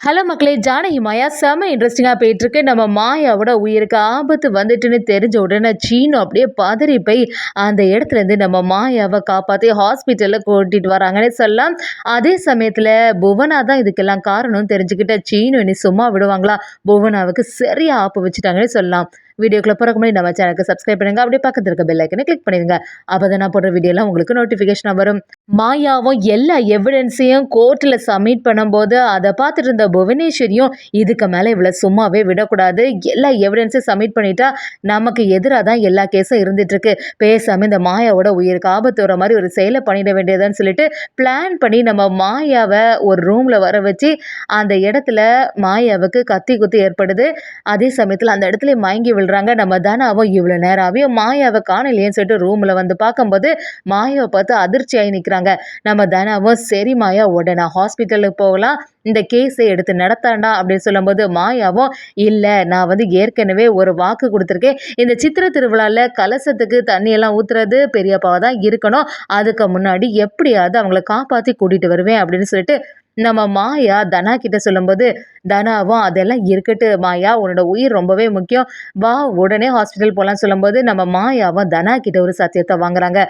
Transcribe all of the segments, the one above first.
Hello மக்களே, ஜானகி மாயா செம இன்ட்ரெஸ்டிங்காக போயிட்டுருக்கு. நம்ம மாயாவோட உயிருக்கு ஆபத்து வந்துட்டுன்னு தெரிஞ்ச உடனே சீனு அப்படியே பதறி போய் அந்த இடத்துலேருந்து நம்ம மாயாவை காப்பாற்றி ஹாஸ்பிட்டலில் கூட்டிகிட்டு வராங்கன்னு சொல்லலாம். அதே சமயத்தில் புவனா தான் இதுக்கெல்லாம் காரணம் தெரிஞ்சுக்கிட்ட சீனு இனி சும்மா விடுவாங்களா? புவனாவுக்கு சரியாக ஆப்பு வச்சுட்டாங்கன்னு சொல்லலாம். வீடியோக்குள்ள போகிறக்கு முன்னாடி நம்ம சேனலுக்கு சப்ஸ்கிரைப் பண்ணுங்க, அப்படியே பக்கத்தில் இருக்க பெல் ஐக்கனை கிளிக் பண்ணிடுங்க. அப்போ தான் நான் போடுற வீடியோலாம் உங்களுக்கு நோட்டிஃபிகேஷன் வரும். மாயாவும் எல்லா எவிடன்ஸையும் கோர்ட்டில் சப்மிட் பண்ணும்போது அதை பார்த்துட்டு இருந்த புவனேஸ்வரியும் இதுக்கு மேலே இவ்வளோ சும்மாவே விடக்கூடாது, எல்லா எவிடன்ஸையும் சப்மிட் பண்ணிட்டா நமக்கு எதிராக தான் எல்லா கேஸும் இருந்துகிட்ருக்கு, பேசாமல் இந்த மாயாவோட உயிருக்கு ஆபத்து வர மாதிரி ஒரு செயலை பண்ணிட வேண்டியதுன்னு சொல்லிட்டு பிளான் பண்ணி நம்ம மாயாவை ஒரு ரூமில் வர வச்சு அந்த இடத்துல மாயாவுக்கு கத்தி குத்து ஏற்படுது. அதே சமயத்தில் அந்த இடத்துல மயங்கி விழுறாங்க. நம்ம தானாவும் இவ்வளோ நேராகவே மாயாவை காணலையேன்னு சொல்லிட்டு ரூமில் வந்து பார்க்கும்போது மாயாவை பார்த்து அதிர்ச்சி ஆகி நிற்கிறாங்க. நம்ம தானாவும் சரி மாயா, உடனே ஹாஸ்பிட்டலுக்கு போகலாம், இந்த கேஸை எடுத்து நடத்தாண்டா அப்படின்னு சொல்லும்போது மாயாவும் இல்லை, நான் வந்து ஏற்கனவே ஒரு வாக்கு கொடுத்துருக்கேன், இந்த சித்திரை திருவிழாவில் கலசத்துக்கு தண்ணியெல்லாம் ஊற்றுறது பெரியப்பாவை தான் இருக்கணும், அதுக்கு முன்னாடி எப்படியாவது அவங்கள காப்பாற்றி கூட்டிகிட்டு வருவேன் அப்படின்னு சொல்லிட்டு நம்ம மாயா தனா கிட்ட சொல்லும்போது தனாவும் அதெல்லாம் இருக்கட்டு மாயா, உன்னோட உயிர் ரொம்பவே முக்கியம், வா உடனே ஹாஸ்பிட்டல் போகலான்னு சொல்லும்போது நம்ம மாயாவும் தனா கிட்ட ஒரு சத்தியத்தை வாங்குறாங்க.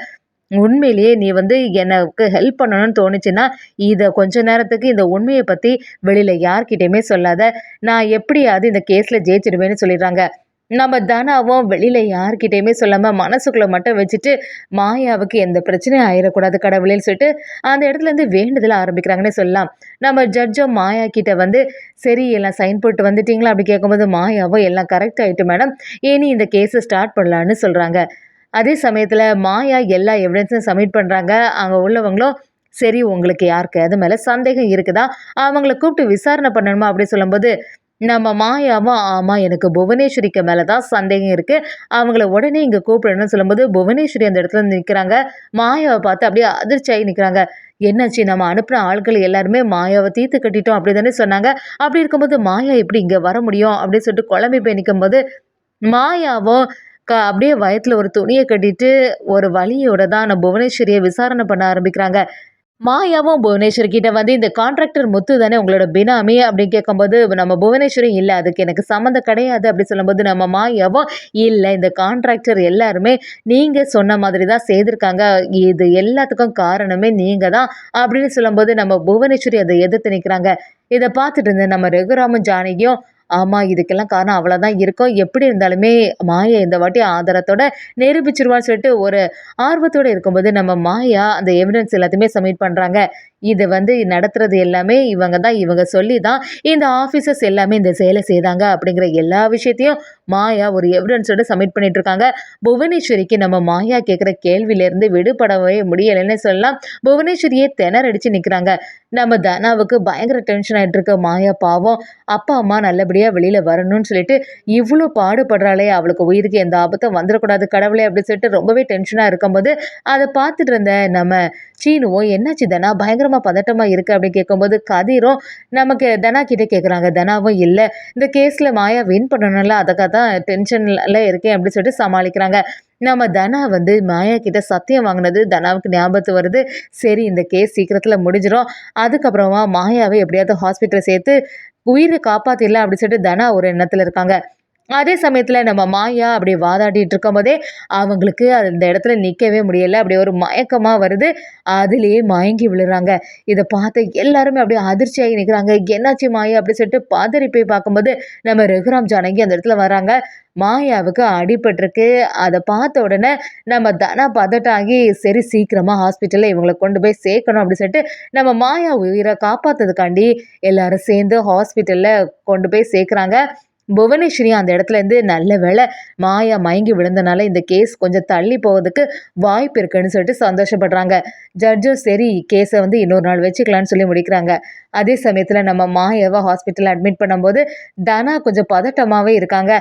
உண்மையிலேயே நீ வந்து எனக்கு ஹெல்ப் பண்ணணும்னு தோணுச்சுன்னா இதை கொஞ்ச நேரத்துக்கு இந்த உண்மையை பற்றி வெளியில் யார்கிட்டையுமே சொல்லாத, நான் எப்படியாவது இந்த கேஸில் ஜெயிச்சிடுவேன்னு சொல்லிடுறாங்க. நம்ம தானாவும் வெளியில் யார்கிட்டையுமே சொல்லாமல் மனசுக்குள்ளே மட்டும் வச்சுட்டு மாயாவுக்கு எந்த பிரச்சனையும் ஆயிடக்கூடாது கடவுளேன்னு சொல்லிட்டு அந்த இடத்துலேருந்து வேண்டுதல் ஆரம்பிக்கிறாங்கன்னு சொல்லலாம். நம்ம ஜட்ஜும் மாயா கிட்ட வந்து சரி எல்லாம் சைன் போட்டு வந்துட்டீங்களா அப்படி கேட்கும்போது மாயாவும் எல்லாம் கரெக்ட் ஆகிட்டு மேடம், இனி இந்த கேஸை ஸ்டார்ட் பண்ணலான்னு சொல்கிறாங்க. அதே சமயத்தில் மாயா எல்லா எவிடன்ஸும் சப்மிட் பண்ணுறாங்க. அங்கே உள்ளவங்களும் சரி உங்களுக்கு யாருக்கு அது மேலே சந்தேகம் இருக்குதா, அவங்கள கூப்பிட்டு விசாரணை பண்ணணுமா அப்படி சொல்லும்போது நம்ம மாயாவும் ஆமாம் எனக்கு புவனேஸ்வரிக்கு மேலே தான் சந்தேகம் இருக்குது, அவங்கள உடனே இங்கே கூப்பிடணும்னு சொல்லும்போது புவனேஸ்வரி அந்த இடத்துல நிற்கிறாங்க. மாயாவை பார்த்து அப்படியே அதிர்ச்சியாகி நிற்கிறாங்க. என்னாச்சு, நம்ம அனுப்பின ஆட்கள் எல்லாருமே மாயாவை தீர்த்து கட்டிட்டோம் அப்படி தானே சொன்னாங்க, அப்படி இருக்கும்போது மாயா எப்படி இங்கே வர முடியும் அப்படின்னு சொல்லிட்டு குழம்பி போய் நிற்கும்போது மாயாவும் அப்படியே வயத்தில் ஒரு துணியை கட்டிட்டு ஒரு வழியோட தான் நம்ம புவனேஸ்வரியை விசாரணை பண்ண ஆரம்பிக்கிறாங்க. மாயாவும் புவனேஸ்வரி கிட்ட வந்து இந்த கான்ட்ராக்டர் முத்து தானே உங்களோட பினாமி அப்படின்னு கேட்கும்போது நம்ம புவனேஸ்வரி இல்லை அதுக்கு எனக்கு சம்மந்தம் கிடையாது அப்படி சொல்லும்போது நம்ம மாயாவும் இல்லை, இந்த கான்ட்ராக்டர் எல்லாருமே நீங்கள் சொன்ன மாதிரி தான் செய்திருக்காங்க, இது எல்லாத்துக்கும் காரணமே நீங்கள் தான் அப்படின்னு சொல்லும்போது நம்ம புவனேஸ்வரி அதை எதிர்த்து நிற்கிறாங்க. இதை பார்த்துட்டு இருந்த நம்ம ரகுராமன் ஜானகியும் ஆமாம் இதுக்கெல்லாம் காரணம் அவ்வளோதான் இருக்கும், எப்படி இருந்தாலுமே மாயா இந்த வாட்டி ஆதாரத்தோட நிரூபிச்சிருவான்னு சொல்லிட்டு ஒரு ஆர்வத்தோடு இருக்கும்போது நம்ம மாயா அந்த எவிடன்ஸ் எல்லாத்தையுமே சப்மிட் பண்ணுறாங்க. இது வந்து நடத்துறது எல்லாமே இவங்க தான், இவங்க சொல்லி தான் இந்த ஆஃபீஸர்ஸ் எல்லாமே இந்த செயலை செய்தாங்க அப்படிங்கிற எல்லா விஷயத்தையும் மாயா ஒரு எவிடன்ஸோடு சப்மிட் பண்ணிட்டு இருக்காங்க. புவனேஸ்வரிக்கு நம்ம மாயா கேட்குற கேள்வியிலேருந்து விடுபடவே முடியலைன்னு சொல்லலாம். புவனேஸ்வரியே திணறடிச்சு நிற்கிறாங்க. நம்ம தனாவுக்கு பயங்கர டென்ஷன் ஆகிட்டு இருக்க மாயா பாவம், அப்பா அம்மா நல்லபடியாக வெளியில் வரணும்னு சொல்லிட்டு இவ்வளோ பாடுபடுறாளே, அவளுக்கு உயிருக்கு எந்த ஆபத்தும் வந்துடக்கூடாது கடவுளே அப்படின்னு சொல்லிட்டு ரொம்பவே டென்ஷனாக இருக்கும்போது அதை பார்த்துட்டு இருந்த நம்ம சீனுவும் என்னாச்சு தனா பயங்கரமாக பதட்டமாக இருக்குது அப்படின்னு கேட்கும்போது கதிரும் நமக்கு தனா கிட்டே கேட்குறாங்க. தனாவும் இல்லை, இந்த கேஸில் மாயா வின் பண்ணணும்ல அதுக்காக தான் டென்ஷனில் இருக்கேன் அப்படின்னு சொல்லிட்டு சமாளிக்கிறாங்க. நம்ம தனா வந்து மாயா கிட்ட சத்தியம் வாங்கினது தனாவுக்கு ஞாபகத்து வருது. சரி இந்த கேஸ் சீக்கிரத்தில் முடிஞ்சிடும், அதுக்கப்புறமா மாயாவை எப்படியாவது ஹாஸ்பிட்டல் சேர்த்து உயிரை காப்பாற்றிடலாம் அப்படின்னு சொல்லிட்டு தனா ஒரு எண்ணத்தில் இருக்காங்க. அதே சமயத்தில் நம்ம மாயா அப்படி வாதாடிட்டு இருக்கும்போதே அவங்களுக்கு அந்த இடத்துல நிற்கவே முடியலை, அப்படி ஒரு மயக்கமாக வருது, அதுலேயே மயங்கி விழுறாங்க. இதை பார்த்து எல்லாருமே அப்படியே அதிர்ச்சியாகி நிற்கிறாங்க. என்னாச்சு மாயா அப்படி சொல்லிட்டு பதறி போய் பார்க்கும்போது நம்ம ரகுராம் ஜானகி அந்த இடத்துல வராங்க. மாயாவுக்கு அடிபட்டிருக்கு. அதை பார்த்த உடனே நம்ம தனா பதட்டாகி சரி சீக்கிரமாக ஹாஸ்பிட்டலில் இவங்களை கொண்டு போய் சேர்க்கணும் அப்படின்னு சொல்லிட்டு நம்ம மாயா உயிரை காப்பாற்றுறதுக்காண்டி எல்லாரும் சேர்ந்து ஹாஸ்பிட்டலில் கொண்டு போய் சேர்க்குறாங்க. புவனேஸ்வரி அந்த இடத்துலேருந்து நல்ல வேளை மாயா மயங்கி விழுந்தனால இந்த கேஸ் கொஞ்சம் தள்ளி போவதுக்கு வாய்ப்பு இருக்குன்னு சொல்லிட்டு சந்தோஷப்படுறாங்க. ஜட்ஜும் சரி கேஸை வந்து இன்னொரு நாள் வச்சுக்கலான்னு சொல்லி முடிக்கிறாங்க. அதே சமயத்தில் நம்ம மாயாவை ஹாஸ்பிட்டலில் அட்மிட் பண்ணும்போது தனா கொஞ்சம் பதட்டமாகவே இருக்காங்க.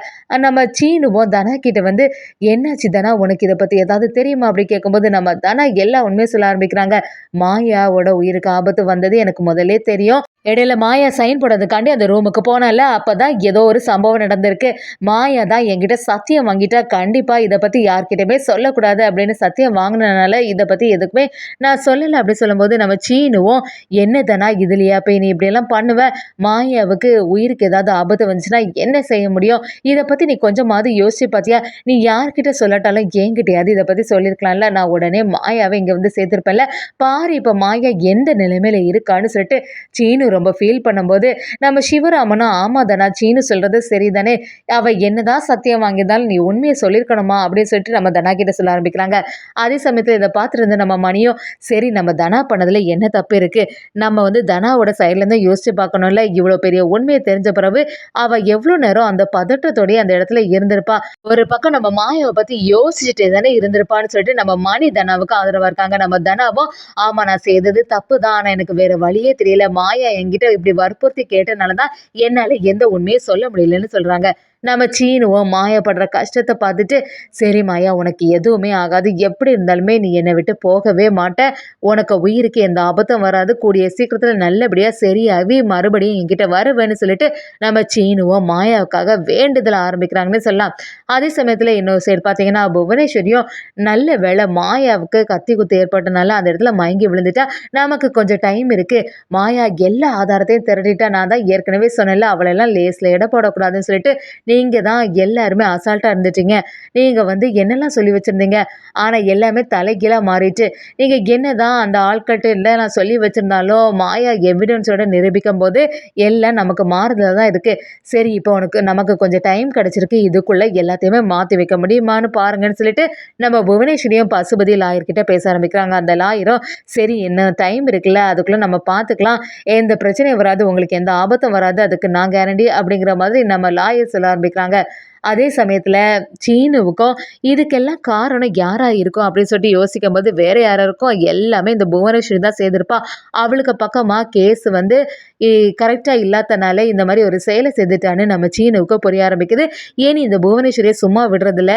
நம்ம சீனுவும் தனா கிட்ட வந்து என்னாச்சு தனா உனக்கு இதை பற்றி ஏதாவது தெரியுமா அப்படி கேட்கும்போது நம்ம தனா எல்லா உண்மையும் சொல்ல ஆரம்பிக்கிறாங்க. மாயாவோட உயிருக்கு ஆபத்து வந்தது எனக்கு முதல்லே தெரியும், இடையில மாயா சைன் போடுறதுக்காண்டி அந்த ரூமுக்கு போனால, அப்பதான் ஏதோ ஒரு சம்பவம் நடந்திருக்கு. மாயா தான் என்கிட்ட சத்தியம் வாங்கிட்டா, கண்டிப்பா இத பத்தி யார்கிட்டயுமே சொல்லக்கூடாது அப்படின்னு சத்தியம் வாங்குனனால, இத பத்தி எதுக்குமே நான் சொல்லல அப்படி சொல்லும்போது, நம்ம சீனுவும், "என்ன தனா இதுலயா போய் நீ இப்படியெல்லாம் பண்ணுவ? மாயாவுக்கு உயிருக்கு ஏதாவது ஆபத்து வந்துச்சுன்னா என்ன செய்ய முடியும்? இத பத்தி நீ கொஞ்சமாவது யோசிச்சு பாத்தியா? நீ யார்கிட்ட சொல்லாட்டாலும் என்கிட்டயாவது இத பத்தி சொல்லியிருக்கலாம்ல. நான் உடனே மாயாவ இங்க வந்து சேர்த்திருப்பேன்ல. பாரு இப்ப மாயா எந்த நிலைமையில இருக்கான்னு" சொல்லிட்டு சீனு ரொம்ப ஃபீல் பண்ணும்போது, நம்ம சிவராமனும், "ஆமா தனா, சீனு சொல்றது சரிதானே. அவ என்னதான் சத்தியம் வாங்கியிருந்தாலும், நீ உண்மைய சொல்லியிருக்கணுமா?" அப்படின்னு சொல்லிட்டு நம்ம தனா கிட்ட சொல்ல ஆரம்பிக்கிறாங்க. அதே சமயத்துல இத பார்த்துட்டு நம்ம மணியும், "சரி நம்ம தனா பண்ணதுல என்ன தப்பு இருக்கு? நம்ம வந்து தனாவோட சைட்லேருந்து யோசிச்சு பார்க்கணும்ல. இவ்வளோ பெரிய உண்மைய தெரிஞ்ச பிறகு, அவ எவ்வளோ நேரம் அந்த பதற்றத்தோடயே அந்த இடத்துல இருந்திருப்பா. ஒரு பக்கம் நம்ம மாயாவ பத்தி யோசிச்சுட்டே தானே இருந்திருப்பான்னு" சொல்லிட்டு நம்ம மணி தனாவுக்கு ஆதரவா இருக்காங்க. நம்ம தனாவும், "ஆமா நான் செய்தது தப்பு தான். ஆனா எனக்கு வேற வழியே தெரியல. மாயா என்கிட்ட இப்படி வற்புறுத்தி கேட்டனால தான் என்னால எந்த உண்மையும் சொல்ல முடியலன்னு" சொல்றாங்க. நம்ம சீனுவும் மாயா படுற கஷ்டத்த பார்த்துட்டு, "சரி மாயா உனக்கு எதுவுமே ஆகாது. எப்படி இருந்தாலுமே நீ என்னை விட்டு போகவே மாட்ட. உனக்கு உயிருக்கு எந்த ஆபத்தும் வராது. கூடிய சீக்கிரத்துல நல்லபடியா சரியாகி மறுபடியும் என்கிட்ட வருவேன்னு" சொல்லிட்டு நம்ம சீனுவும் மாயாவுக்காக வேண்டுதல் ஆரம்பிக்கிறாங்கன்னு சொல்லலாம். அதே சமயத்துல இன்னொரு சைடு பார்த்தீங்கன்னா, புவனேஸ்வரியும் நல்ல வேளை மாயாவுக்கு கத்தி குத்து ஏற்பட்டனால அந்த இடத்துல மயங்கி விழுந்துட்டா. நமக்கு கொஞ்சம் டைம் இருக்கு. மாயா எல்லா ஆதாரத்தையும் திரட்டிட்டா. நான் தான் ஏற்கனவே சொன்னேன்ல, அவளெல்லாம் லேஸ்ல எடை போடக்கூடாதுன்னு சொல்லிட்டு, நீங்க தான் எல்லாருமே அசால்ட்டா இருந்துட்டீங்க. நீங்க வந்து என்னெல்லாம் சொல்லி வச்சிருந்தீங்க. ஆனா எல்லாமே தலைகீழா மாறிட்டு. நீங்க என்னதான் அந்த ஆட்கள்ட்ட இல்ல நான் சொல்லி வச்சிருந்தாலும், மாயா எவிடன்ஸோட நிரூபிக்கும்போது, எல்லாம் நமக்கு மாறுதலா தான் இருக்கு. சரி இப்போ நமக்கு கொஞ்சம் டைம் கிடைச்சிருக்கு. இதுக்குள்ள எல்லாத்தையுமே மாத்தி வைக்க முடியுமான்னு பாருங்கன்னு சொல்லிட்டு, நம்ம புவனேஸ்வரியும் பசுபதி லாயர் கிட்ட பேச ஆரம்பிக்கிறாங்க. அந்த லாயரும், "சரி இன்னும் டைம் இருக்குல்ல, அதுக்குள்ள நம்ம பார்த்துக்கலாம். எந்த பிரச்சனையும் வராது. உங்களுக்கு எந்த ஆபத்தும் வராது. அதுக்கு நான் கேரண்டி" அப்படிங்கிற மாதிரி நம்ம லாயர் சொல்ல ஆரம்பிக்கிறாங்க. அதே சமயத்துல சீனுவுக்கும் இதுக்கெல்லாம் காரணம் யாரா இருக்கும் அப்படின்னு சொல்லிட்டு யோசிக்கும்போது, வேற யாரா இருக்கும்? எல்லாமே இந்த புவனேஸ்வரி தான் செய்திருப்பா. அவளுக்கு பக்கமா கேஸ் வந்து இ கரெக்ட்டா இல்லாதனால இந்த மாரி ஒரு செயல செஞ்சுட்டான்னு நம்ம சீனுவுக்கு புரிய ஆரம்பிக்குது. இனி இந்த புவனேஸ்வரிய சும்மா விடுறதில்ல.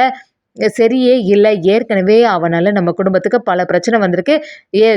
சரியே இல்ல. ஏற்கனவே அவனால நம்ம குடும்பத்துக்கு பல பிரச்சனை வந்திருக்கு.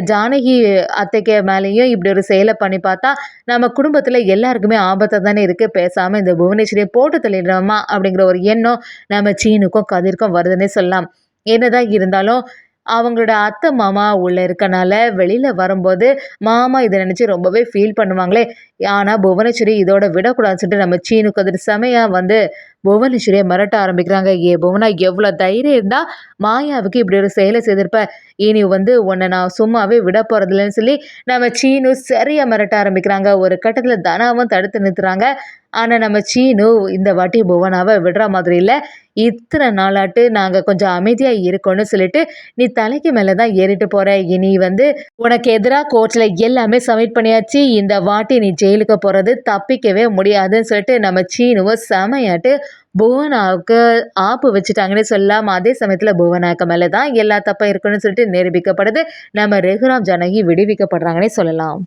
ஜானகி அத்தைக்கு மேலேயும் இப்படி ஒரு செயல பண்ணி பார்த்தா, நம்ம குடும்பத்தில எல்லாருக்குமே ஆபத்தா தானே இருக்கு. பேசாம இந்த புவனேஸ்வரிய போட்டு தள்ளிடுறோமா அப்படிங்கிற ஒரு எண்ணம் நம்ம சீனுக்கும், கதிர்க்கும் வருதுன்னே சொல்லலாம். என்னதான் இருந்தாலும், அவங்களோட அத்தை, மாமா உள்ள இருக்கனால வெளியில வரும்போது, மாமா இத நினைச்சு ரொம்பவே ஃபீல் பண்ணுவாங்களே. ஆனா புவனேஸ்வரி இதோட விடக்கூடாதுன்னு சொல்லிட்டு நம்ம சீனு, கதிர் செமையா வந்து புவனேஸ்வரிய மிரட்ட ஆரம்பிக்கிறாங்க. புவனா எவ்வளோ தைரியம் இருந்தா மாயாவுக்கு இப்படி ஒரு செயலை செய்திருப்ப. இனி வந்து உன்னை நான் சும்மாவே விட போறதில்லன்னு சொல்லி நம்ம சீனு சரியா மிரட்ட ஆரம்பிக்கிறாங்க. ஒரு கட்டத்துல தனாவும் தடுத்து நிறுத்துறாங்க. ஆனா நம்ம சீனு இந்த வாட்டி புவனாவ விடுற மாதிரி இல்ல. இத்தனை நாளாட்டு நாங்க கொஞ்சம் அமைதியா இருக்கோம்னு சொல்லிட்டு, நீ தலைக்கு மேல தான் ஏறிட்டு போற. இனி வந்து உனக்கு எதிரா கோர்ட்ல எல்லாமே சப்மிட் பண்ணியாச்சு. இந்த வாட்டி நீ ஜெயிலுக்கு போறது தப்பிக்கவே முடியாதுன்னு சொல்லிட்டு நம்ம சீனுவ செமையாட்டு புவனாவுக்கு ஆப்பு வச்சுட்டாங்கன்னே சொல்லலாம். அதே சமயத்துல புவனாக்கு மேல தான் எல்லா தப்பும் இருக்குன்னு சொல்லிட்டு நிரூபிக்கப்படுது. நம்ம ரகுராம் ஜானகி விடுவிக்கப்படுறாங்கன்னே சொல்லலாம்.